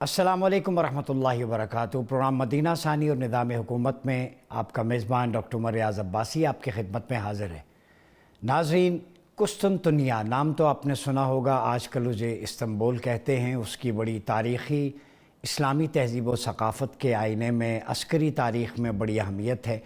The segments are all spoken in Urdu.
السلام علیکم ورحمۃ اللہ وبرکاتہ۔ پروگرام مدینہ ثانی اور نظام حکومت میں آپ کا میزبان ڈاکٹر عمر ریاض عباسی آپ کی خدمت میں حاضر ہے۔ ناظرین، قسطنطنیہ نام تو آپ نے سنا ہوگا، آج کل اسے استنبول کہتے ہیں۔ اس کی بڑی تاریخی اسلامی تہذیب و ثقافت کے آئینے میں، عسکری تاریخ میں بڑی اہمیت ہے،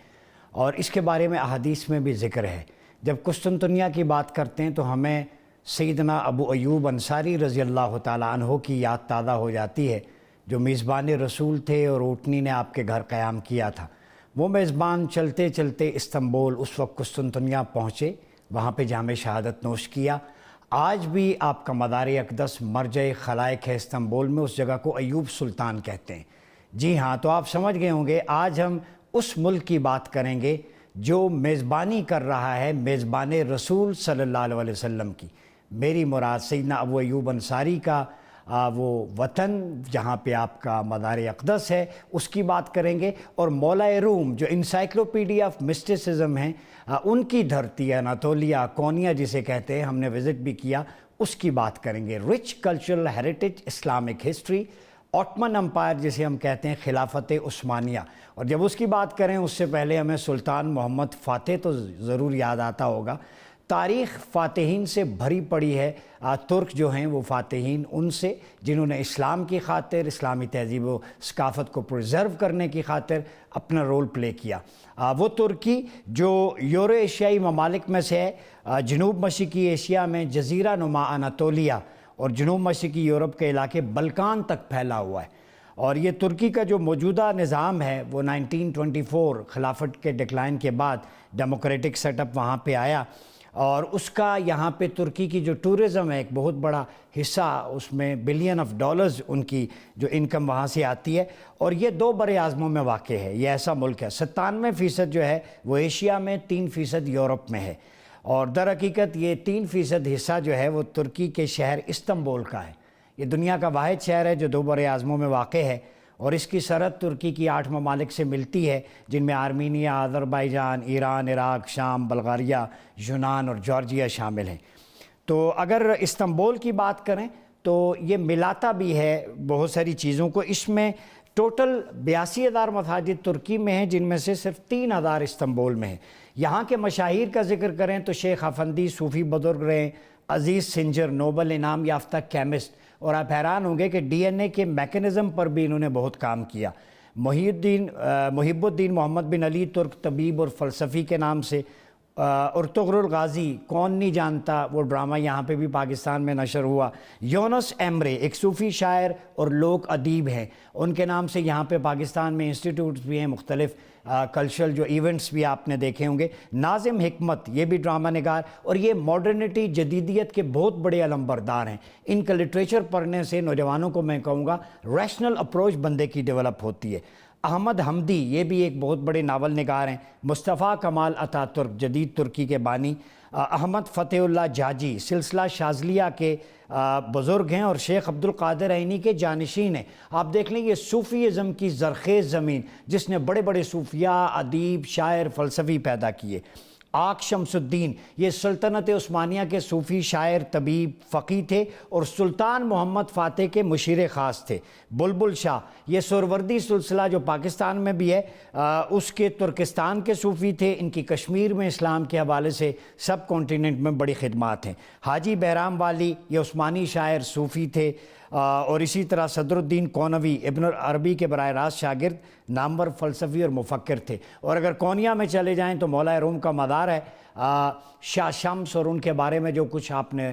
اور اس کے بارے میں احادیث میں بھی ذکر ہے۔ جب قسطنطنیہ کی بات کرتے ہیں تو ہمیں سیدنا ابو ایوب انصاری رضی اللہ تعالیٰ عنہ کی یاد تازہ ہو جاتی ہے، جو میزبان رسول تھے اور اونٹنی نے آپ کے گھر قیام کیا تھا۔ وہ میزبان چلتے چلتے استنبول، اس وقت قسطنطنیہ پہنچے، وہاں پہ جام شہادت نوش کیا۔ آج بھی آپ کا مدار اقدس مرجع خلائق ہے استنبول میں، اس جگہ کو ایوب سلطان کہتے ہیں۔ جی ہاں، تو آپ سمجھ گئے ہوں گے آج ہم اس ملک کی بات کریں گے جو میزبانی کر رہا ہے میزبان رسول صلی اللہ علیہ وسلم کی۔ میری مراد سیدنا ابو ایوب انصاری کا وہ وطن جہاں پہ آپ کا مدار اقدس ہے، اس کی بات کریں گے، اور مولا روم جو انسائکلوپیڈیا آف مسٹسزم ہیں، ان کی دھرتی اناطولیہ، کونیا جسے کہتے ہیں، ہم نے وزٹ بھی کیا، اس کی بات کریں گے۔ Rich cultural heritage, Islamic history, Ottoman empire جسے ہم کہتے ہیں، خلافت عثمانیہ۔ اور جب اس کی بات کریں اس سے پہلے ہمیں سلطان محمد فاتح تو ضرور یاد آتا ہوگا۔ تاریخ فاتحین سے بھری پڑی ہے، ترک جو ہیں وہ فاتحین ان سے، جنہوں نے اسلام کی خاطر، اسلامی تہذیب و ثقافت کو پریزرو کرنے کی خاطر اپنا رول پلے کیا۔ وہ ترکی جو یورو ایشیائی ممالک میں سے ہے، جنوب مشرقی ایشیا میں جزیرہ نما اناطولیہ اور جنوب مشرقی یورپ کے علاقے بلکان تک پھیلا ہوا ہے۔ اور یہ ترکی کا جو موجودہ نظام ہے وہ 1924 خلافت کے ڈکلائن کے بعد ڈیموکریٹک سیٹ اپ وہاں پہ آیا، اور اس کا یہاں پہ ترکی کی جو ٹورزم ہے ایک بہت بڑا حصہ، اس میں بلین آف ڈالرز ان کی جو انکم وہاں سے آتی ہے، اور یہ 2 بر اعظموں میں واقع ہے۔ یہ ایسا ملک ہے، 97% جو ہے وہ ایشیا میں، 3% یورپ میں ہے، اور در حقیقت یہ 3% حصہ جو ہے وہ ترکی کے شہر استنبول کا ہے۔ یہ دنیا کا واحد شہر ہے جو 2 بر اعظموں میں واقع ہے، اور اس کی سرحد ترکی کی 8 ممالک سے ملتی ہے، جن میں آرمینیا، آذربائیجان، ایران، عراق، شام، بلغاریہ، یونان اور جارجیا شامل ہیں۔ تو اگر استنبول کی بات کریں تو یہ ملاتا بھی ہے بہت ساری چیزوں کو۔ اس میں ٹوٹل 82,000 مساجد ترکی میں ہیں، جن میں سے صرف 3,000 استنبول میں ہیں۔ یہاں کے مشاہیر کا ذکر کریں تو شیخ افندی صوفی بزرگ رہے، عزیز سنجر نوبل انعام یافتہ کیمسٹ، اور آپ حیران ہوں گے کہ ڈی این اے کے میکانزم پر بھی انہوں نے بہت کام کیا۔ محب الدین محمد بن علی ترک طبیب اور فلسفی کے نام سے، ارطغرل الغازی، کون نہیں جانتا، وہ ڈرامہ یہاں پہ بھی پاکستان میں نشر ہوا۔ یونس ایمرے ایک صوفی شاعر اور لوک ادیب ہیں، ان کے نام سے یہاں پہ پاکستان میں انسٹیٹیوٹس بھی ہیں، مختلف کلچرل جو ایونٹس بھی آپ نے دیکھے ہوں گے۔ ناظم حکمت یہ بھی ڈرامہ نگار، اور یہ ماڈرنٹی، جدیدیت کے بہت بڑے علمبردار ہیں۔ ان کا لٹریچر پڑھنے سے نوجوانوں کو میں کہوں گا ریشنل اپروچ بندے کی ڈیولپ ہوتی ہے۔ احمد حمدی یہ بھی ایک بہت بڑے ناول نگار ہیں۔ مصطفیٰ کمال اتا ترک جدید ترکی کے بانی، احمد فتح اللہ جاجی سلسلہ شاذلیہ کے بزرگ ہیں، اور شیخ عبد القادر عینی کے جانشین ہیں۔ آپ دیکھ لیں یہ صوفیزم کی زرخیز زمین جس نے بڑے بڑے صوفیاء، ادیب، شاعر، فلسفی پیدا کیے۔ آق شمس الدین یہ سلطنت عثمانیہ کے صوفی شاعر، طبیب، فقی تھے، اور سلطان محمد فاتح کے مشیر خاص تھے۔ بلبل شاہ یہ سہروردی سلسلہ جو پاکستان میں بھی ہے، اس کے ترکستان کے صوفی تھے، ان کی کشمیر میں اسلام کے حوالے سے سب کانٹیننٹ میں بڑی خدمات ہیں۔ حاجی بہرام والی یہ عثمانی شاعر، صوفی تھے، اور اسی طرح صدر الدین کونوی ابن عربی کے براہ راست شاگرد، نامور فلسفی اور مفکر تھے۔ اور اگر کونیا میں چلے جائیں تو مولا روم کا مدار ہے۔ شاہ شمس اور ان کے بارے میں جو کچھ آپ نے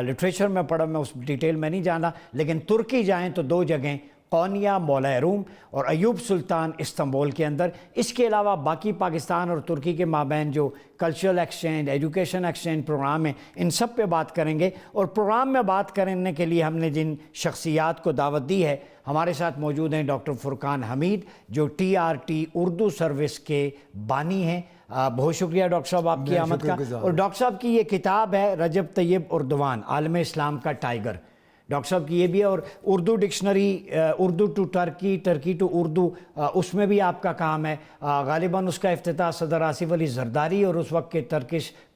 لٹریچر میں پڑھا، میں اس ڈیٹیل میں نہیں جانا، لیکن ترکی جائیں تو 2 جگہیں، کونیا مولا روم اور ایوب سلطان استنبول کے اندر۔ اس کے علاوہ باقی پاکستان اور ترکی کے مابین جو cultural exchange, education exchange program ہیں، ان سب پہ بات کریں گے۔ اور پروگرام میں بات کرنے کے لیے ہم نے جن شخصیات کو دعوت دی ہے، ہمارے ساتھ موجود ہیں ڈاکٹر فرقان حمید جو TRT اردو سروس کے بانی ہیں۔ بہت شکریہ ڈاکٹر صاحب آپ کی آمد کا۔ اور ڈاکٹر صاحب کی یہ کتاب ہے رجب طیب اردوان، عالم اسلام کا ٹائیگر، ڈاکٹر صاحب کی یہ بھی ہے، اور Urdu dictionary, Urdu to Turkey, Turkey to Urdu, اس میں بھی آپ کا کام ہے۔ غالباً اس کا افتتاح صدر آصف علی زرداری اور اس وقت کے ٹرکش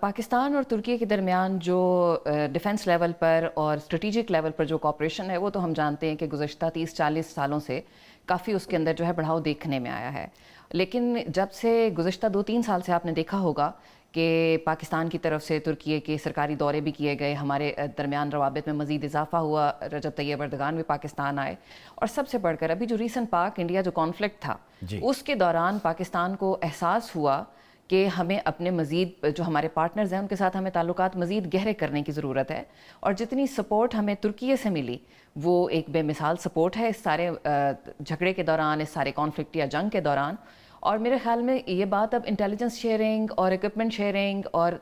پاکستان اور ترکی کے درمیان جو ڈیفنس لیول پر اور اسٹریٹجک لیول پر جو کوآپریشن ہے وہ تو ہم جانتے ہیں کہ گزشتہ 30-40 سالوں سے کافی اس کے اندر جو ہے بڑھاؤ دیکھنے میں آیا ہے. لیکن جب سے گزشتہ 2-3 سال سے آپ نے دیکھا ہوگا کہ پاکستان کی طرف سے ترکی کے سرکاری دورے بھی کیے گئے, ہمارے درمیان روابط میں مزید اضافہ ہوا, رجب طیب اردگان بھی پاکستان آئے, اور سب سے بڑھ کر ابھی جو ریسنٹ پاک انڈیا جو کانفلکٹ تھا اس کے دوران پاکستان کو احساس ہوا کہ ہمیں اپنے مزید جو ہمارے پارٹنرز ہیں ان کے ساتھ ہمیں تعلقات مزید گہرے کرنے کی ضرورت ہے, اور جتنی سپورٹ ہمیں ترکی سے ملی وہ ایک بے مثال سپورٹ ہے اس سارے جھگڑے کے دوران, اس سارے کانفلکٹ یا جنگ کے دوران. اور میرے خیال میں یہ بات اب انٹیلیجنس شیئرنگ اور اکوپمنٹ شیئرنگ اور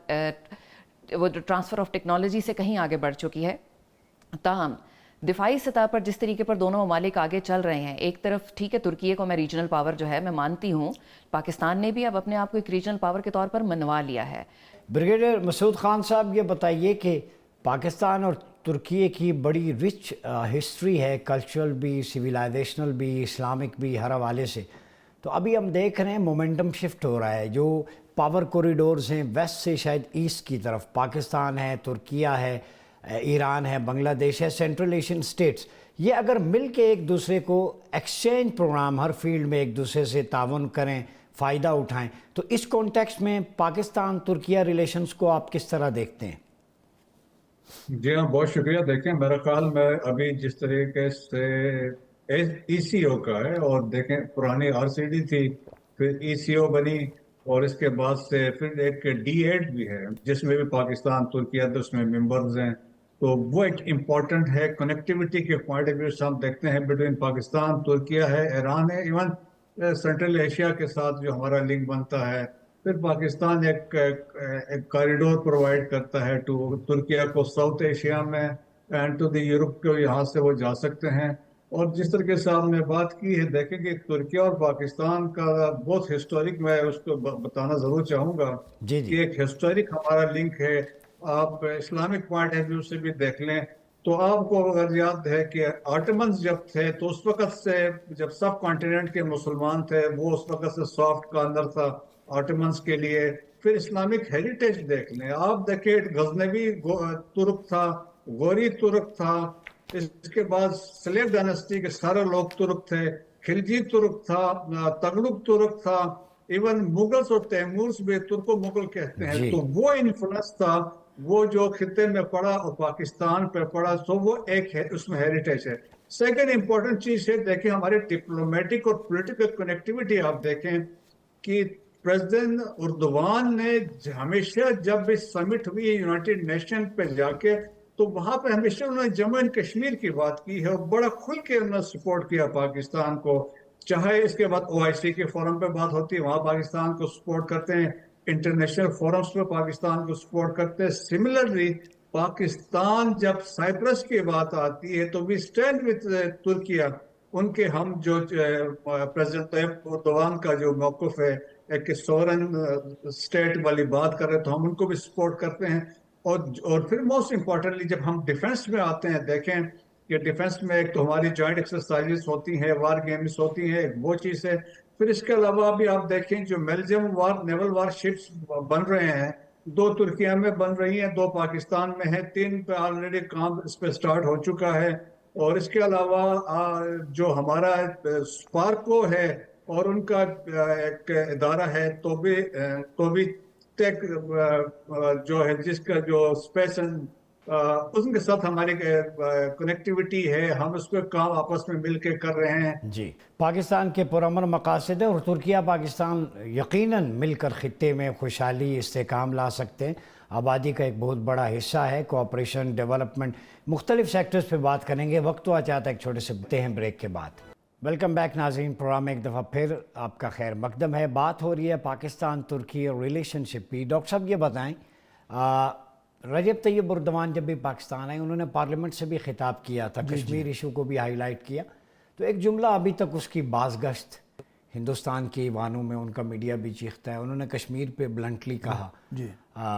وہ ٹرانسفر آف ٹیکنالوجی سے کہیں آگے بڑھ چکی ہے. تاہم دفاعی سطح پر جس طریقے پر دونوں ممالک آگے چل رہے ہیں, ایک طرف ٹھیک ہے ترکی کو میں ریجنل پاور جو ہے میں مانتی ہوں, پاکستان نے بھی اب اپنے آپ کو ایک ریجنل پاور کے طور پر منوا لیا ہے. بریگیڈیئر مسعود خان صاحب, یہ بتائیے کہ پاکستان اور ترکی کی بڑی رچ ہسٹری ہے, کلچرل بھی, سویلائزیشنل بھی, اسلامک بھی, ہر حوالے سے. تو ابھی ہم دیکھ رہے ہیں مومنٹم شفٹ ہو رہا ہے, جو پاور کوریڈورز ہیں ویسٹ سے شاید ایسٹ کی طرف, پاکستان ہے, ترکیہ ہے, ایران ہے, بنگلہ دیش ہے, سینٹرل ایشین سٹیٹس, یہ اگر مل کے ایک دوسرے کو ایکسچینج پروگرام ہر فیلڈ میں ایک دوسرے سے تعاون کریں, فائدہ اٹھائیں, تو اس کانٹیکسٹ میں پاکستان ترکیہ ریلیشنز کو آپ کس طرح دیکھتے ہیں؟ جی ہاں, بہت شکریہ. دیکھیں میرا خیال میں ابھی جس طریقے سے ای سی او کا ہے, اور دیکھیں پرانی آر سی ڈی تھی, پھر ای سی او بنی, اور اس کے بعد سے پھر ایک D8 بھی ہے جس میں بھی پاکستان ترکیہ تو اس میں ممبرز ہیں. تو وہ ایک امپورٹنٹ ہے کنیکٹیوٹی کے پوائنٹ آف ویو سے. ہم دیکھتے ہیں بٹوین پاکستان, ترکیہ ہے, ایران ہے, ایون سینٹرل ایشیا کے ساتھ جو ہمارا لنک بنتا ہے. پھر پاکستان ایک کاریڈور پرووائڈ کرتا ہے ٹو ترکیہ کو ساؤتھ ایشیا میں, اینڈ ٹو دی یورپ کو, یہاں سے وہ جا سکتے ہیں. اور جس طریقے سے آپ نے بات کی ہے, دیکھیں کہ ترکیہ اور پاکستان کا بہت ہسٹورک, میں اس کو بتانا ضرور چاہوں گا کہ ایک ہسٹورک ہمارا لنک ہے. آپ اسلامک پوائنٹ آف ویو سے بھی دیکھ لیں تو آپ کو اگر یاد ہے کہ آٹمنز جب تھے تو اس وقت سے, جب سب کانٹیننٹ کے مسلمان تھے, وہ اس وقت سے سافٹ کارنر تھا آٹمنز کے لیے. پھر اسلامک ہیریٹیج دیکھ لیں آپ, دیکھیں غزنوی ترک تھا, غوری ترک تھا, اس کے بعد سلیب ڈائنسٹی کے سارے لوگ ترک تھے, خلجی ترک تھا, تغلق ترک تھا, ایون مغلز اور تیمورز بھی ترک و مغل کہتے ہیں. تو وہ انفلوئنس تھا وہ جو خطے میں پڑا اور پاکستان پہ پڑا, تو وہ ایک ہے, اس میں ہیریٹیج ہے. سیکنڈ امپورٹنٹ چیز ہے, دیکھیں ہمارے ڈپلومیٹک اور پولیٹیکل کنیکٹیوٹی. آپ دیکھیں کہ پریزیڈنٹ اردوان نے ہمیشہ جب بھی سمٹ ہوئی یونائٹڈ نیشن پہ جا کے, تو وہاں پہ ہمیشہ انہوں نے جموں اینڈ کشمیر کی بات کی ہے, اور بڑا کھل کے انہوں نے سپورٹ کیا پاکستان کو. چاہے اس کے بعد OIC کے فورم پہ بات ہوتی ہے, وہاں پاکستان کو سپورٹ کرتے ہیں, انٹرنیشنل فورمز پہ پاکستان کو سپورٹ کرتے ہیں. سملرلی پاکستان جب سائپرس کی بات آتی ہے تو وی اسٹینڈ وتھ ترکیہ. ان کے ہم جو پریزیڈنٹ طیب اردوان کا جو موقف ہے ایک سورن اسٹیٹ والی بات کر رہے, تو ہم ان کو بھی سپورٹ کرتے ہیں. اور پھر موسٹ امپورٹنٹلی جب ہم ڈیفنس میں آتے ہیں, دیکھیں کہ ڈیفنس میں ایک تو ہماری جوائنٹ ایکسرسائزز ہوتی ہیں, وار گیمز ہوتی ہیں, ایک وہ چیز ہے. پھر اس کے علاوہ بھی آپ دیکھیں جو بیلجیم نیول وار شپس بن رہے ہیں, 2 ترکیہ میں بن رہی ہیں, 2 پاکستان میں ہیں, 3 پہ آلریڈی کام اس پہ سٹارٹ ہو چکا ہے. اور اس کے علاوہ جو ہمارا سپارکو ہے اور ان کا ایک ادارہ ہے, تو بھی ٹیک جو ہے, جس کا جو اسپیس اس کے ساتھ ہماری کنیکٹیوٹی ہے, ہم اس پہ کام آپس میں مل کے کر رہے ہیں. جی, پاکستان کے پرامن مقاصد ہیں, اور ترکیہ پاکستان یقیناً مل کر خطے میں خوشحالی استحکام لا سکتے ہیں. آبادی کا ایک بہت بڑا حصہ ہے, کوآپریشن, ڈیولپمنٹ, مختلف سیکٹرز پہ بات کریں گے. وقت تو آ جاتا ہے ایک چھوٹے سے بتے ہیں بریک کے بعد. ویلکم بیک ناظرین, پروگرام میں ایک دفعہ پھر آپ کا خیر مقدم ہے. بات ہو رہی ہے پاکستان ترکی اور ریلیشن شپ کی. ڈاکٹر صاحب یہ بتائیں, رجب طیب اردوان جب بھی پاکستان آئے انہوں نے پارلیمنٹ سے بھی خطاب کیا تھا, کشمیر ایشو کو بھی ہائی لائٹ کیا, تو ایک جملہ ابھی تک اس کی بازگشت ہندوستان کے ایوانوں میں ان کا میڈیا بھی چیختا ہے. انہوں نے کشمیر پہ بلنٹلی کہا,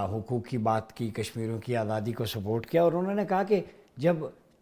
حقوق کی بات کی, کشمیریوں کی آزادی کو سپورٹ کیا, اور انہوں نے کہا کہ جب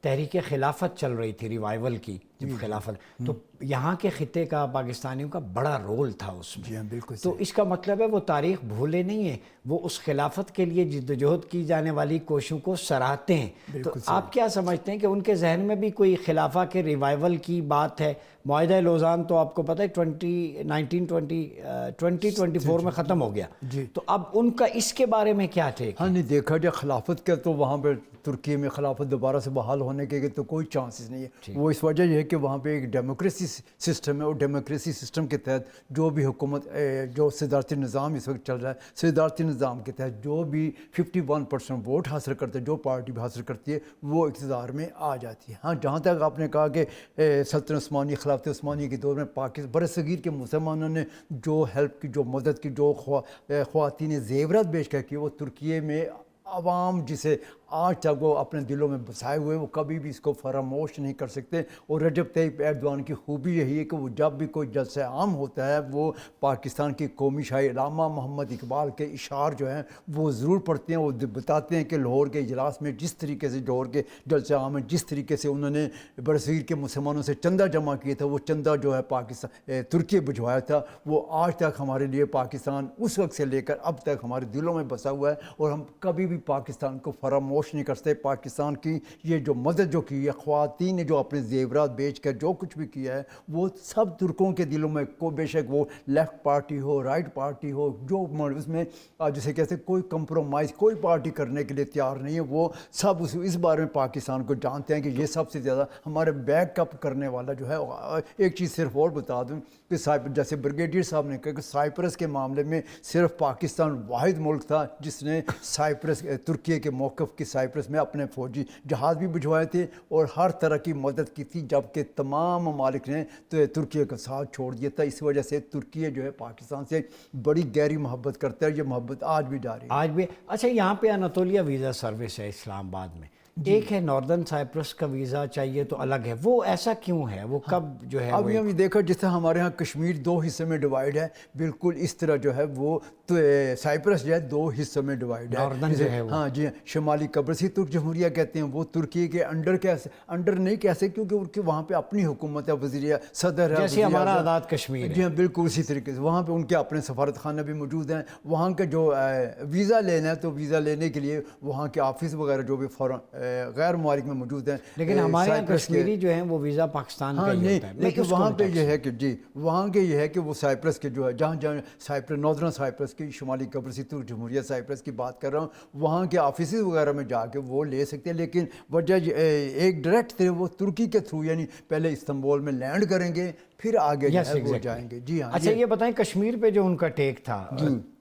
تحریک خلافت چل رہی تھی ریوائیول کی, جب خلافت، تو یہاں کے خطے کا پاکستانیوں کا بڑا رول تھا اس میں. جی ہاں بالکل. تو اس کا مطلب ہے وہ تاریخ بھولے نہیں ہیں، وہ اس خلافت کے لیے جدوجہد کی جانے والی کوششوں کو سراہتے ہیں. تو آپ کیا سمجھتے ہیں کہ ان کے ذہن میں بھی کوئی خلافہ کے ریوائیول کی بات ہے؟ معاہدہ لوزان تو آپ کو پتہ ہے 2024 میں ختم ہو گیا. تو اب ان کا اس کے بارے میں کیا ٹیک؟ ہاں نہیں دیکھا جائے خلافت کا تو وہاں پہ ترکی میں خلافت دوبارہ سے بحال ہونے کے تو کوئی چانسز نہیں ہے. وہ اس وجہ یہ ہے کہ وہاں پہ ایک ڈیموکریسی سسٹم ہے، اور ڈیموکریسی سسٹم کے تحت جو بھی حکومت جو صدارتی نظام اس وقت چل رہا ہے، صدارتی نظام کے تحت جو بھی 51% ووٹ حاصل کرتے ہیں، جو پارٹی بھی حاصل کرتی ہے وہ اقتدار میں آ جاتی ہے. ہاں جہاں تک آپ نے کہا کہ سلطنت عثمانی، خلافت عثمانی کے دور میں پاکستان برصغیر کے مسلمانوں نے جو ہیلپ کی، جو مدد کی، جو خواتین زیورات بیچ کر کی، وہ ترکیے میں عوام جسے آج تک وہ اپنے دلوں میں بسائے ہوئے، وہ کبھی بھی اس کو فراموش نہیں کر سکتے. اور رجب طیب ایردوان کی خوبی یہی ہے کہ وہ جب بھی کوئی جلسہ عام ہوتا ہے وہ پاکستان کی قومی شاعر علامہ محمد اقبال کے اشعار جو ہیں وہ ضرور پڑھتے ہیں. وہ بتاتے ہیں کہ لاہور کے اجلاس میں جس طریقے سے لاہور کے جلسہ عام میں جس طریقے سے انہوں نے برصغیر کے مسلمانوں سے چندہ جمع کیا تھا، وہ چندہ جو ہے پاکستان ترکی بھجوایا تھا، وہ آج تک ہمارے لیے پاکستان اس وقت سے لے کر اب تک ہمارے دلوں میں بسا ہوا ہے. اور ہم کبھی بھی پاکستان کو فراموش نہیں کرتے. پاکستان کی یہ جو مدد جو کی ہے، خواتین نے جو اپنے زیورات بیچ کر جو کچھ بھی کیا ہے، وہ سب ترکوں کے دلوں میں کو بے شک وہ لیفٹ پارٹی ہو، رائٹ پارٹی ہو، جو اس میں جسے کہتے ہیں کوئی کمپرومائز کوئی پارٹی کرنے کے لیے تیار نہیں ہے. وہ سب اس بارے میں پاکستان کو جانتے ہیں کہ یہ سب سے زیادہ ہمارے بیک اپ کرنے والا جو ہے. ایک چیز صرف اور بتا دوں کہ جیسے بریگیڈیئر صاحب نے کہا کہ سائپرس کے معاملے میں صرف پاکستان واحد ملک تھا جس نے سائپرس ترکی کے موقف کی سائپرس میں اپنے فوجی جہاز بھی بھجوائے تھے اور ہر طرح کی مدد کی تھی، جبکہ تمام ممالک نے ترکی کا ساتھ چھوڑ دیا تھا. اس وجہ سے ترکی جو ہے پاکستان سے بڑی گہری محبت کرتا ہے. یہ محبت آج بھی جاری ہے. آج بھی. اچھا یہاں پہ اناتولیا ویزا سروس ہے اسلام آباد میں، ایک ہے ناردرن سائپرس کا ویزا چاہیے تو الگ ہے، وہ ایسا کیوں ہے؟ وہ کب جو ہے اب یہ بھی دیکھا جس طرح ہمارے ہاں کشمیر دو حصے میں ڈیوائڈ ہے، بالکل اس طرح جو ہے وہ سائپرس جو ہے دو حصوں میں ڈیوائڈ ہے. ناردرن جو ہے وہ، ہاں جی، شمالی قبرصی ترک جمہوریہ کہتے ہیں، وہ ترکی کے انڈر نہیں کہہ سکتے کیونکہ ان کی وہاں پہ اپنی حکومت ہے، وزیر صدر ہے، جیسے ہمارا آزاد کشمیر ہے. جی ہاں بالکل اسی طریقے سے. وہاں پہ ان کے اپنے سفارت خانہ بھی موجود ہیں. وہاں کا جو ویزا لینا ہے تو ویزا لینے کے لیے وہاں کے آفس وغیرہ جو بھی غیر ممالک میں موجود ہیں. لیکن ہمارے یہاں کشمیری جو ہیں وہ ویزا پاکستان کا ہی ہوتا ہے. لیکن وہاں پہ یہ ہے کہ جی وہاں کے یہ ہے کہ وہ سائپرس کے جو ہے جہاں سائپرس ناردرن سائپرس کی شمالی قبرصی ترک جمہوریہ سائپرس کی بات کر رہا ہوں، وہاں کے آفیسز وغیرہ میں جا کے وہ لے سکتے ہیں. لیکن وجہ ایک ڈائریکٹ تھے وہ ترکی کے تھرو، یعنی پہلے استنبول میں لینڈ کریں گے پھر آگے جو ہے وہ جائیں گے. جی ہاں. اچھا یہ بتائیں کشمیر پہ جو ان کا ٹیک تھا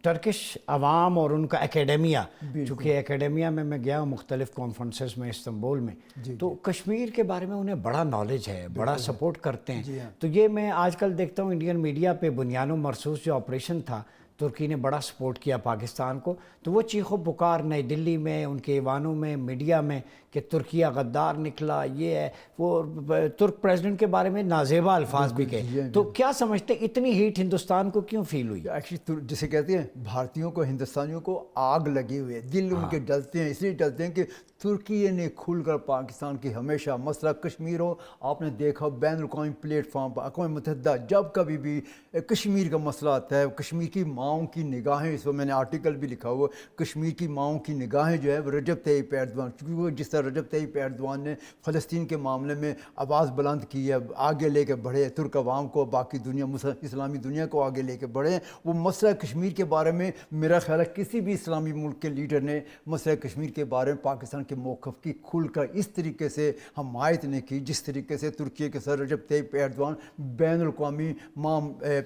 ٹرکش عوام اور ان کا اکیڈیمیا، چونکہ اکیڈیمیا میں گیا ہوں مختلف کانفرنسز میں استنبول میں، تو کشمیر کے بارے میں انہیں بڑا نالج ہے، بڑا سپورٹ کرتے ہیں. تو یہ میں آج کل دیکھتا ہوں انڈین میڈیا پہ بنیاد و مرصوص جو آپریشن تھا، ترکی نے بڑا سپورٹ کیا پاکستان کو، تو وہ چیخ و پکار نئی دلی میں، ان کے ایوانوں میں، میڈیا میں کہ ترکیہ غدار نکلا، یہ ہے وہ، ترک پریزیڈنٹ کے بارے میں نازیبا الفاظ بھی کہے. تو کیا سمجھتے اتنی ہیٹ ہندوستان کو کیوں فیل ہوئی؟ ایکچولی جسے کہتے ہیں بھارتیوں کو، ہندوستانیوں کو آگ لگی ہوئی ہے، دل ان کے جلتے ہیں، اس لیے جلتے ہیں کہ ترکی نے کھل کر پاکستان کی ہمیشہ مسئلہ کشمیر ہو. آپ نے دیکھا بین الاقوامی پلیٹ فارم پر اقوام متحدہ جب کبھی بھی کشمیر کا مسئلہ آتا ہے، کشمیر کی ماؤں کی نگاہیں، اس وقت میں نے آرٹیکل بھی لکھا ہوا، کشمیر کی ماؤں کی نگاہیں جو ہے رجب طیب ایردوان، کیونکہ جس طرح رجب طیب ایردوان نے فلسطین کے معاملے میں آواز بلند کی ہے، آگے لے کے بڑھے، ترک عوام کو، باقی دنیا اسلامی دنیا کو آگے لے کے بڑھے. وہ مسئلہ کشمیر کے بارے میں میرا خیال ہے کسی بھی اسلامی ملک کے لیڈر نے مسئلہ کشمیر کے بارے میں پاکستان کے موقف کی کھل کر اس طریقے سے حمایت نہیں کی جس طریقے سے ترکی کے صدر رجب طیب ایردوان بین الاقوامی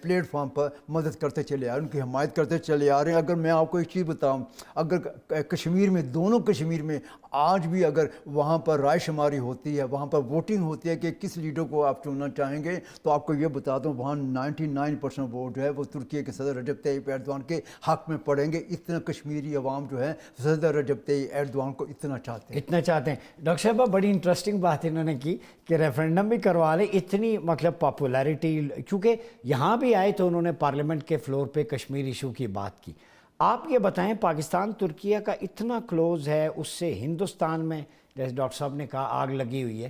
پلیٹ فارم پر مدد کرتے چلے آ رہے ہیں، ان کی حمایت کرتے چلے آ رہے ہیں. اگر میں آپ کو ایک چیز بتاؤں، اگر کشمیر میں، دونوں کشمیر میں آج بھی اگر وہاں پر رائے شماری ہوتی ہے، وہاں پر ووٹنگ ہوتی ہے کہ کس لیڈر کو آپ چننا چاہیں گے، تو آپ کو یہ بتا دوں وہاں 99% ووٹ جو ہے وہ ترکی کے صدر رجب طیب ایردوان کے حق میں پڑیں گے. اتنا کشمیری عوام جو ہے صدر رجب طیب ایردوان کو اتنا چاہتے ہیں. ڈاکٹر صاحبہ بڑی انٹرسٹنگ بات انہوں نے کی کہ ریفرینڈم بھی کروا لیں، اتنی مطلب پاپولیرٹی، کیونکہ یہاں بھی آئے تو انہوں نے پارلیمنٹ کے فلور پہ کشمیر ایشو کی بات کی. آپ یہ بتائیں پاکستان ترکیہ کا اتنا کلوز ہے، اس سے ہندوستان میں جیسے ڈاکٹر صاحب نے کہا آگ لگی ہوئی ہے،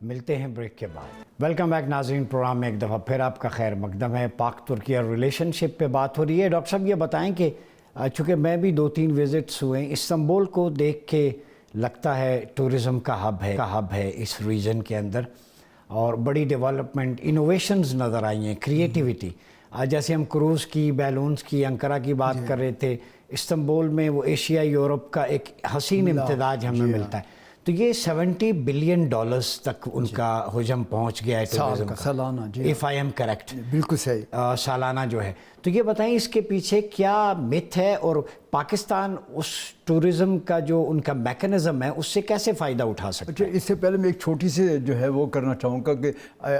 ملتے ہیں بریک کے بعد. ویلکم بیک ناظرین, پروگرام میں ایک دفعہ پھر آپ کا خیر مقدم ہے. پاک ترکی اور ریلیشن شپ پہ بات ہو رہی ہے. ڈاکٹر صاحب یہ بتائیں کہ چونکہ میں بھی 2-3 وزٹس ہوئے ہیں, استنبول کو دیکھ کے لگتا ہے ٹورزم کا ہب ہے اس ریجن کے اندر, اور بڑی ڈیولپمنٹ انوویشنز نظر آئی ہیں, کریٹیوٹی. جیسے ہم کروز کی, بیلونز کی, انقرہ کی بات کر رہے تھے, استنبول میں وہ ایشیا یورپ کا ایک حسین امتزاج ہمیں ملتا ہے. تو یہ $70 بلین تک ان کا حجم پہنچ گیا ہے ٹورزم کا سالانہ. جی if I am correct, بالکل صحیح. سالانہ جو ہے. تو یہ بتائیں اس کے پیچھے کیا متھ ہے, اور پاکستان اس ٹورزم کا جو ان کا میکنزم ہے اس سے کیسے فائدہ اٹھا سکتا ہے؟ اس سے پہلے میں ایک چھوٹی سی جو ہے وہ کرنا چاہوں گا کہ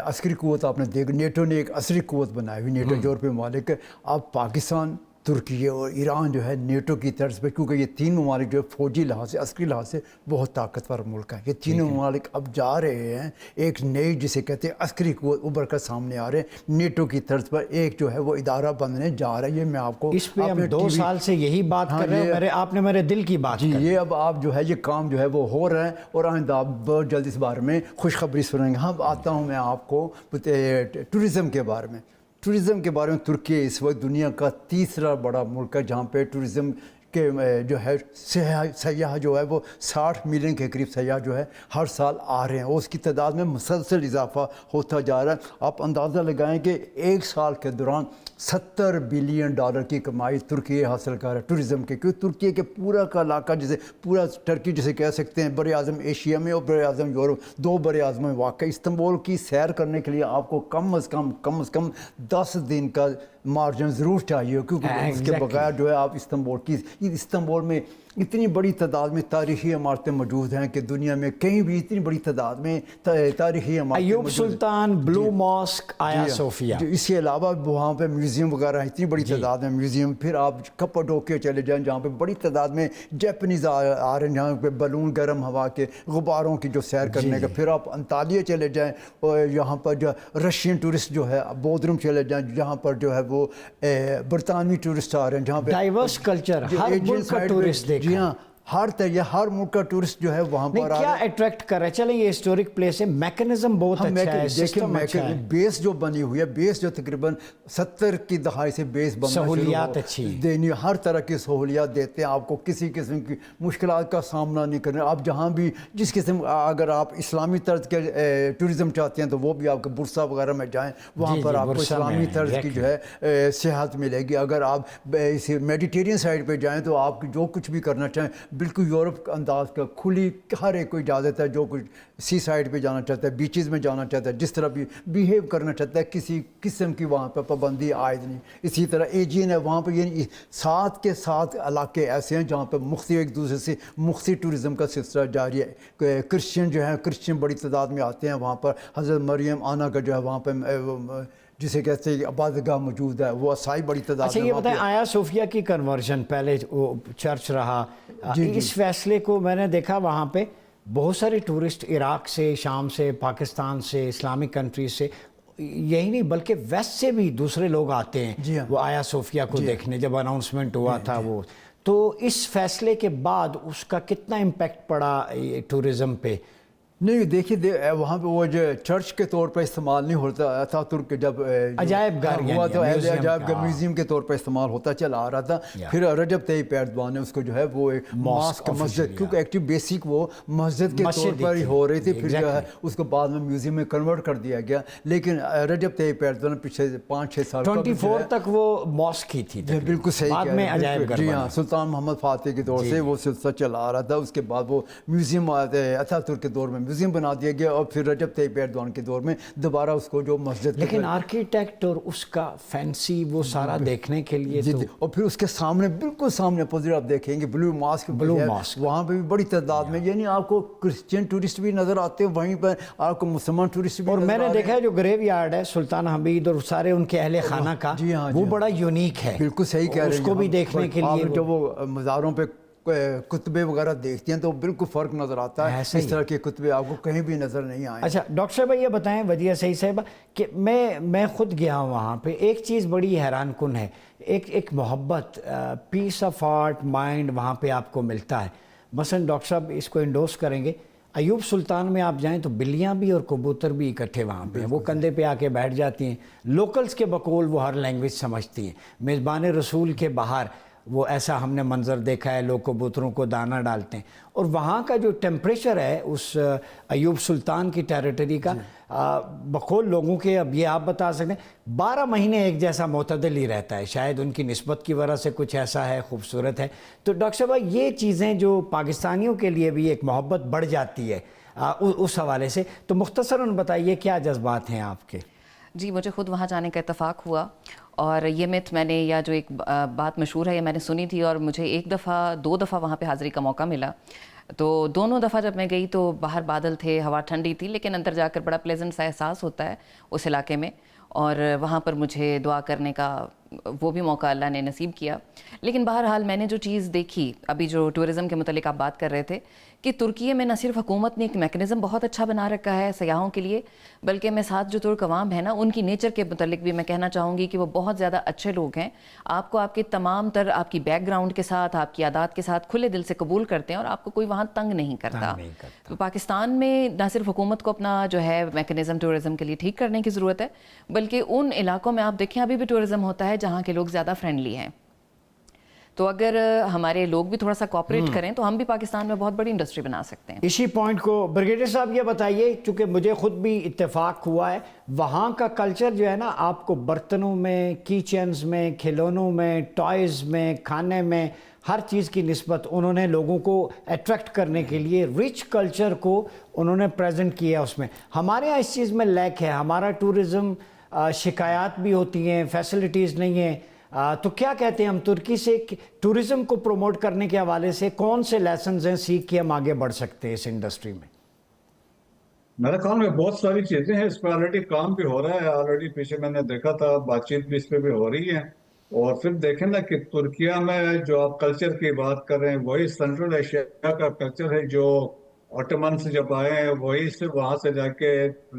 عسکری قوت آپ نے دیکھ, نیٹو نے ایک عسکری قوت بنائی ہوئی, نیٹو یورپی ممالک. اب پاکستان, ترکی اور ایران جو ہے نیٹو کی طرز پہ, کیونکہ یہ 3 ممالک جو ہے فوجی لحاظ سے, عسکری لحاظ سے بہت طاقتور ملک ہیں. یہ تینوں ممالک اب جا رہے ہیں ایک نئی, جسے کہتے ہیں عسکری قوت, ابھر کر سامنے آ رہے ہیں نیٹو کی طرز پر. ایک جو ہے وہ ادارہ بننے جا رہا ہے. یہ میں آپ کو اس پہ ہم 2 سال سے یہی بات کر رہے ہیں, آپ نے میرے دل کی بات جی, کر یہ اب آپ جو ہے یہ کام جو ہے وہ ہو رہا ہے, اور آئندہ آپ بہت جلد اس بارے میں خوشخبری سنیں گے. ہم آتا ہوں میں آپ کو ٹورزم کے بارے میں. ٹورزم کے بارے میں ترکی اس وقت دنیا کا 3را بڑا ملک ہے جہاں پہ ٹورزم کے جو ہے سیاح جو ہے وہ 60 ملین کے قریب سیاح جو ہے ہر سال آ رہے ہیں, اور اس کی تعداد میں مسلسل اضافہ ہوتا جا رہا ہے. آپ اندازہ لگائیں کہ 1 سال کے دوران $70 بلین کی کمائی ترکی حاصل کر رہا ہے ٹورزم کے. کیونکہ ترکی کے پورا کا علاقہ, جسے پورا ٹرکی جسے کہہ سکتے ہیں, بر اعظم ایشیا میں اور بر اعظم یورپ, 2 بر اعظم میں واقع. استنبول کی سیر کرنے کے لیے آپ کو کم از کم 10 دن کا مارجن ضرور چاہیے, کیونکہ اس کے بغیر جو ہے آپ استنبول میں اتنی بڑی تعداد میں تاریخی عمارتیں موجود ہیں کہ دنیا میں کہیں بھی اتنی بڑی تعداد میں تاریخی عمارتیں ایوب موجود ہیں. سلطان, بلو ماسک, آیا صوفیہ. اس کے علاوہ وہاں پہ میوزیم وغیرہ اتنی بڑی تعداد میں میوزیم. پھر آپ کپاڈوکیا چلے جائیں جہاں پہ بڑی تعداد میں جیپنیز آ رہے ہیں, جہاں پہ بلون گرم ہوا کے غباروں کی جو سیر کرنے کا. پھر آپ انطالیہ چلے جائیں, اور یہاں پر جو رشین ٹورسٹ جو ہے, بودرم چلے جائیں جہاں پر جو ہے وہ برطانوی ٹورسٹ آ رہے ہیں, جہاں پہ ڈائیورس کلچر, ہر ملک کا ٹورسٹ دیکھا. جی ہاں, ہر ملک کا ٹورسٹ جو ہے وہاں پر کیا اٹریکٹ کر رہا ہے. چلیں یہ ہسٹورک پلیس ہے, میکنزم بہت اچھا ہے, سسٹم اچھا ہے, بیس جو بنی ہوئی ہے, بیس جو تقریباً 70 کی دہائی سے بیس بننا شروع ہو, سہولیات اچھی دینی, ہر طرح کی سہولیات دیتے ہیں آپ کو, کسی قسم کی مشکلات کا سامنا نہیں کرنا. آپ جہاں بھی جس قسم, اگر آپ اسلامی طرز کے ٹورزم چاہتے ہیں تو وہ بھی آپ کو بورسا وغیرہ میں جائیں, وہاں پر آپ کو اسلامی طرز کی جو ہے سیاحت ملے گی. اگر آپ اس میڈیٹیرین سائڈ پہ جائیں تو آپ جو کچھ بھی کرنا چاہیں بالکل یورپ انداز کا, کھلی, ہر ایک کو اجازت ہے جو کچھ سی سائڈ پہ جانا چاہتا ہے, بیچز میں جانا چاہتا ہے, جس طرح بھی بیہیو کرنا چاہتا ہے, کسی قسم کی وہاں پہ پابندی عائد نہیں. اسی طرح ایجین ہے وہاں پہ, یعنی 7 کے 7 علاقے ایسے ہیں جہاں پہ مختلف ایک دوسرے سے مختلف ٹورزم کا سلسلہ جاری ہے. کرسچن جو ہیں, کرسچن بڑی تعداد میں آتے ہیں وہاں پر. حضرت مریم آنا کا جو ہے وہاں پہ جسے کہتے ہیں عبادتگاہ موجود ہے, وہ عیسائی بڑی تعداد میں. اچھا یہ بتائیں, آیا صوفیہ کی کنورژن پہلے وہ چرچ رہا, اس فیصلے کو میں نے دیکھا وہاں پہ بہت سارے ٹورسٹ عراق سے, شام سے, پاکستان سے, اسلامک کنٹریز سے, یہی نہیں بلکہ ویسٹ سے بھی دوسرے لوگ آتے ہیں وہ آیا صوفیہ کو دیکھنے, جب اناؤنسمنٹ ہوا تھا وہ. تو اس فیصلے کے بعد اس کا کتنا امپیکٹ پڑا ٹورزم پہ؟ نہیں دیکھیے, وہاں پہ وہ جو چرچ کے طور پر استعمال نہیں ہوتا تھا, ترک جب عجائب گھر ہوا تو عجائب گھر میوزیم کے طور پر استعمال ہوتا چلا آ رہا تھا. پھر رجب طیب ایردوان نے اس کو جو ہے وہ ماسک مسجد, کیونکہ ایکچولی بیسک وہ مسجد کے طور پر ہی ہو رہی تھی, پھر جو ہے اس کو بعد میں میوزیم میں کنورٹ کر دیا گیا. لیکن رجب طیب ایردوان پچھلے 5-6 سال 24 تک وہ ماسک ہی تھی. بالکل صحیح, بعد میں عجائب گھر. جی ہاں, سلطان محمد فاتح کے دور سے وہ سلسلہ چلا آ رہا تھا. اس کے بعد وہ میوزیم اتھا ترک کے دور میں میوزیم بنا دیا گیا, اور پھر رجب طیب ایردوان کے دور میں دوبارہ اس کو جو مسجد, لیکن آرکیٹیکٹ اور اس کا فینسی وہ سارا دیکھنے کے لیے تو, اور پھر اس کے سامنے بالکل سامنے اپوزٹ آپ دیکھیں گے بلو ماسک, وہاں پہ بھی بڑی تعداد میں, یعنی آپ کو کرسچین ٹورسٹ بھی نظر آتے ہیں, وہیں پر آپ کو مسلمان ٹورسٹ بھی. اور میں نے دیکھا ہے جو گریو یارڈ ہے سلطان حمید اور سارے ان کے اہل خانہ کا, وہ بڑا یونیک ہے. بالکل صحیح کہہ رہے ہیں, اس کو بھی دیکھنے کے لیے جب وہ مزاروں پہ کتبے وغیرہ دیکھتے ہیں تو بالکل فرق نظر آتا ہے. اس طرح کے کتبے آپ کو کہیں بھی نظر نہیں آئے. اچھا ڈاکٹر صاحب یہ بتائیں, ودیعہ سعید صاحبہ, کہ میں خود گیا ہوں وہاں پہ, ایک چیز بڑی حیران کن ہے, ایک محبت, پیس آف ہارٹ, مائنڈ وہاں پہ آپ کو ملتا ہے. مثلا ڈاکٹر صاحب اس کو انڈورس کریں گے, ایوب سلطان میں آپ جائیں تو بلیاں بھی اور کبوتر بھی اکٹھے وہاں پہ ہیں، وہ کندھے پہ آ کے بیٹھ جاتی ہیں، لوکلز کے بقول وہ ہر لینگویج سمجھتی ہیں. میزبان رسول کے باہر وہ ایسا ہم نے منظر دیکھا ہے، لوگ کبوتروں کو دانہ ڈالتے ہیں. اور وہاں کا جو ٹیمپریچر ہے اس ایوب سلطان کی ٹیریٹری کا بقول لوگوں کے، اب یہ آپ بتا سکتے ہیں 12 مہینے ایک جیسا معتدل ہی رہتا ہے، شاید ان کی نسبت کی وجہ سے کچھ ایسا ہے، خوبصورت ہے. تو ڈاکٹر صاحب یہ چیزیں جو پاکستانیوں کے لیے بھی ایک محبت بڑھ جاتی ہے اس حوالے سے، تو مختصراً بتائیے کیا جذبات ہیں آپ کے؟ جی مجھے خود وہاں جانے کا اتفاق ہوا، اور یہ مت میں نے، یا جو ایک بات مشہور ہے، یہ میں نے سنی تھی، اور مجھے ایک دفعہ 2 دفعہ وہاں پہ حاضری کا موقع ملا. تو دونوں دفعہ جب میں گئی تو باہر بادل تھے، ہوا ٹھنڈی تھی، لیکن اندر جا کر بڑا پلیزنٹ سا احساس ہوتا ہے اس علاقے میں، اور وہاں پر مجھے دعا کرنے کا وہ بھی موقع اللہ نے نصیب کیا. لیکن بہرحال میں نے جو چیز دیکھی، ابھی جو ٹورزم کے متعلق آپ بات کر رہے تھے، کہ ترکیے میں نہ صرف حکومت نے ایک میکنزم بہت اچھا بنا رکھا ہے سیاحوں کے لیے، بلکہ میں ساتھ جو ترک عوام ہے نا، ان کی نیچر کے متعلق بھی میں کہنا چاہوں گی کہ وہ بہت زیادہ اچھے لوگ ہیں. آپ کو آپ کے تمام تر آپ کی بیک گراؤنڈ کے ساتھ، آپ کی عادات کے ساتھ کھلے دل سے قبول کرتے ہیں، اور آپ کو کوئی وہاں تنگ نہیں کرتا. تو پاکستان میں نہ صرف حکومت کو اپنا جو ہے میکنزم ٹورزم کے لیے ٹھیک کرنے کی ضرورت ہے، بلکہ ان علاقوں میں آپ دیکھیں ابھی بھی ٹورزم ہوتا ہے جہاں کے لوگ زیادہ فرینڈلی ہیں. تو اگر ہمارے لوگ بھی تھوڑا سا کوآپریٹ کریں تو ہم بھی پاکستان میں بہت بڑی انڈسٹری بنا سکتے ہیں. اسی پوائنٹ کو بریگیڈیئر صاحب یہ بتائیے، چونکہ مجھے خود بھی اتفاق ہوا ہے، وہاں کا کلچر جو ہے نا، آپ کو برتنوں میں، کیچنز میں، کھلونوں میں، ٹوائز میں، کھانے میں، ہر چیز کی نسبت انہوں نے لوگوں کو اٹریکٹ کرنے کے لیے رچ کلچر کو انہوں نے پریزنٹ کیا اس میں. ہمارے یہاں اس چیز میں لیک ہے، ہمارا ٹورزم شکایات بھی ہوتی ہیں، فیسلٹیز نہیں ہیں. تو کیا کہتے ہیں ہم ترکی سے ٹورزم کو پروموٹ کرنے کے حوالے سے کون سے لیسنز ہیں سیکھ کے ہم آگے بڑھ سکتے ہیں اس انڈسٹری میں؟ میرے خیال میں بہت ساری چیزیں ہیں، اس پہ آلریڈی کام بھی ہو رہا ہے. آلریڈی پیچھے میں نے دیکھا تھا، بات چیت بھی اس پہ بھی ہو رہی ہے. اور پھر دیکھیں نا کہ ترکیہ میں جو آپ کلچر کی بات کر رہے ہیں، وہی سینٹرل ایشیا کا کلچر ہے جو آٹومن سے جب آئے ہیں، وہی سے وہاں سے جا کے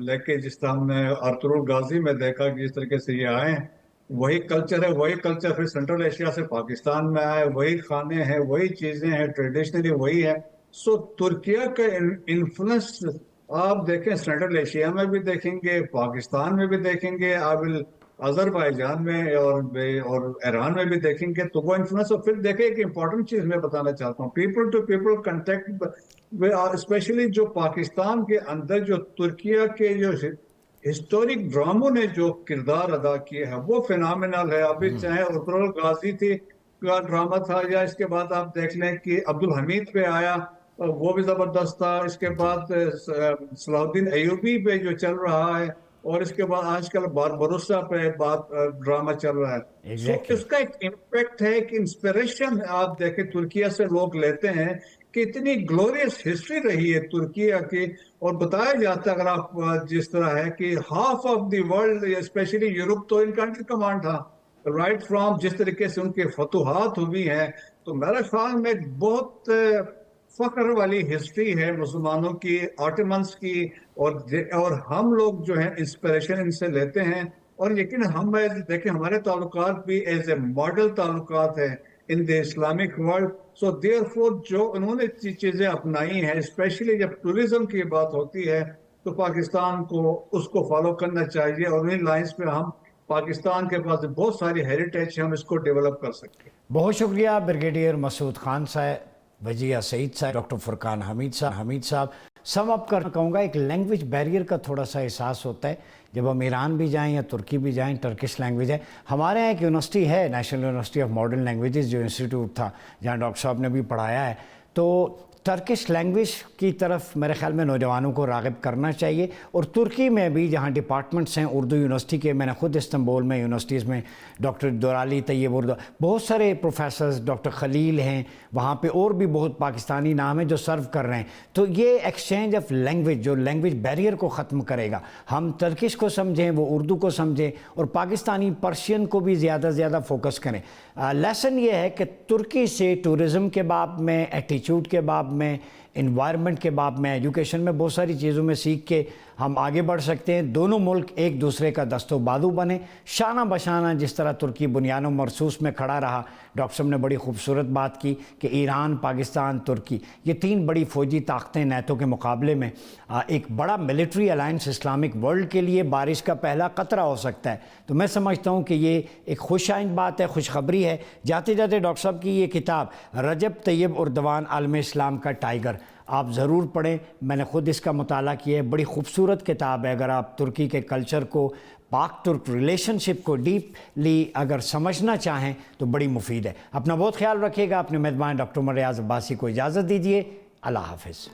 لے کے، جس طرح ہم نے ارطغرل غازی میں دیکھا کہ جس طریقے سے یہ آئے ہیں، وہی کلچر ہے. وہی کلچر پھر سینٹرل ایشیا سے پاکستان میں آئے، وہی کھانے ہیں، وہی چیزیں ہیں، ٹریڈیشنلی وہی ہے. سو ترکیہ کا انفلوئنس آپ دیکھیں، سینٹرل ایشیا میں بھی دیکھیں گے، پاکستان میں بھی دیکھیں گے، آپ آذربائیجان میں اور ایران میں بھی دیکھیں گے. تو وہ انفلوئنس. اور پھر دیکھیں ایک امپورٹنٹ چیز میں بتانا چاہتا ہوں، people to people contact, especially جو پاکستان کے اندر جو ترکیہ کے جو ہسٹورک ڈراموں نے جو کردار ادا کیے ہیں وہ فینامنل ہے. ابھی چاہے ارطغرل غازی تھی کا ڈرامہ تھا، یا اس کے بعد آپ دیکھ لیں کہ عبدالحمید پہ آیا، وہ بھی زبردست تھا. اس کے بعد صلاح الدین ایوبی پہ جو چل رہا ہے، اور اس کے بعد آج کل باربروسا پہ بات ڈرامہ چل رہا ہے. سو اس کا ایک امپیکٹ ہے، ایک انسپریشن آپ دیکھیں ترکیہ سے لوگ لیتے ہیں کہ اتنی گلوریس ہسٹری رہی ہے ترکیہ کی. اور بتایا جاتا ہے، اگر آپ جس طرح ہے کہ half of the world especially Europe تو ان کا انٹر کمانڈ تھا، رائٹ فرام جس طریقے سے ان کے فتوحات ہوئی ہیں. تو میرے خیال میں بہت فخر والی ہسٹری ہے مسلمانوں کی، آٹومنس کی. اور ہم لوگ جو ہیں انسپریشن ان سے لیتے ہیں. اور یقین ہم دیکھیں ہمارے تعلقات بھی ایز اے ماڈل تعلقات ہیں in the Islamic world. So there four جو انہوں نے چیزیں اپنائی ہیں، اسپیشلی جب ٹورزم کی بات ہوتی ہے تو پاکستان کو اس کو فالو کرنا چاہیے. اور انہیں لائنز پہ ہم پاکستان کے پاس بہت ساری ہیریٹیج ہم اس کو ڈیولپ کر سکتے ہیں. بہت شکریہ بریگیڈیئر مسعود خان صاحب، وجیہ سعید صاحب، ڈاکٹر فرقان حمید صاحب. سم اپ کر کہوں گا، ایک لینگویج بیریئر کا تھوڑا سا احساس ہوتا ہے جب ہم ایران بھی جائیں یا ترکی بھی جائیں. ٹرکش لینگویج ہے. ہمارے یہاں ایک یونیورسٹی ہے، national university of modern languages, جو انسٹیٹیوٹ تھا جہاں ڈاکٹر صاحب نے بھی پڑھایا ہے. تو ٹرکش لینگویج کی طرف میرے خیال میں نوجوانوں کو راغب کرنا چاہیے. اور ترکی میں بھی جہاں ڈپارٹمنٹس ہیں اردو یونیورسٹی کے، میں نے خود استنبول میں یونیورسٹیز میں ڈاکٹر دورالی طیب اردو، بہت سارے پروفیسرز، ڈاکٹر خلیل ہیں وہاں پہ، اور بھی بہت پاکستانی نام ہیں جو سرو کر رہے ہیں. تو یہ ایکسچینج آف لینگویج جو لینگویج بیریئر کو ختم کرے گا، ہم ترکش کو سمجھیں، وہ اردو کو سمجھیں، اور پاکستانی پرشین کو بھی زیادہ سے زیادہ فوکس کریں. لیسن یہ ہے کہ ترکی سے ٹورزم کے باب میں، ایٹیچیوڈ کے باب میں، انوائرمنٹ کے باب میں، ایجوکیشن میں، بہت ساری چیزوں میں سیکھ کے ہم آگے بڑھ سکتے ہیں. دونوں ملک ایک دوسرے کا دست و بازو بنے، شانہ بشانہ جس طرح ترکی بنیان و مرصوص میں کھڑا رہا. ڈاکٹر صاحب نے بڑی خوبصورت بات کی کہ ایران، پاکستان، ترکی، یہ تین بڑی فوجی طاقتیں نیٹو کے مقابلے میں ایک بڑا ملٹری الائنس اسلامک ورلڈ کے لیے بارش کا پہلا قطرہ ہو سکتا ہے. تو میں سمجھتا ہوں کہ یہ ایک خوش آئند بات ہے، خوشخبری ہے. جاتے جاتے ڈاکٹر صاحب کی یہ کتاب رجب طیب اردوان عالم اسلام کا ٹائیگر آپ ضرور پڑھیں. میں نے خود اس کا مطالعہ کیا ہے، بڑی خوبصورت کتاب ہے. اگر آپ ترکی کے کلچر کو، پاک ترک ریلیشن شپ کو ڈیپلی اگر سمجھنا چاہیں تو بڑی مفید ہے. اپنا بہت خیال رکھیے گا. اپنے میزبان ڈاکٹر عمر ریاض عباسی کو اجازت دیجیے. اللہ حافظ.